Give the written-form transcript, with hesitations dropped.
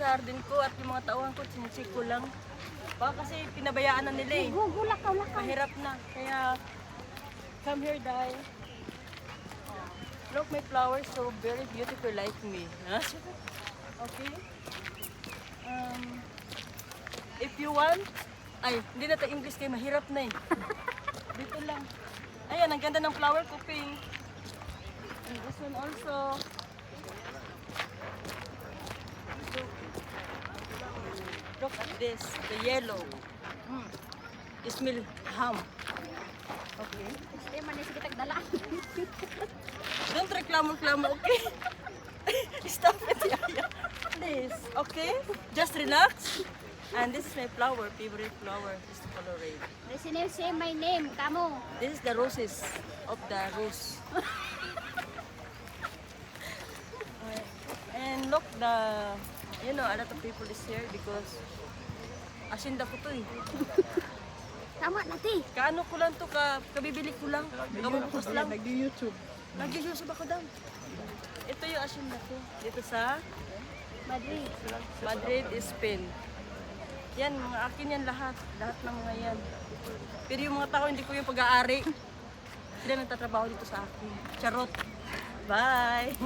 sa hardin ko at yung mga tauhan ko, sinisik ko lang. Baka kasi pinabayaan na nila eh. Lakaw. Mahirap na. Kaya, come here, Dai. Look, my flowers so very beautiful like me. Huh? Okay? If you want, ay, hindi na tayo English kayo, mahirap na eh. Dito lang. Ayan, ang ganda ng flower ko, pink. And this one also. Look at this, the yellow. It smell ham. Okay. Este man ni sige tagdala. Don't reklamo, okay? Stop it, Yaya. Please, okay? Just relax. And this is my flower, favorite flower. This is the color red. Listen, say my name, kamo. This is the roses of the rose. And look, you know, a lot of people is here because asinda ko to eh. Tama na ti. Kaano ko lang to, kabibili ko lang. Kabubukas lang. Nag-YouTube. Nag-YouTube ako daw. Ito yung asinda ko. Dito sa Madrid, Spain. Yan, mga akin yan lahat. Lahat ng mga yan. Pero yung mga tao, hindi ko yung pag-aari. Sila nagtatrabaho dito sa akin. Charot. Bye!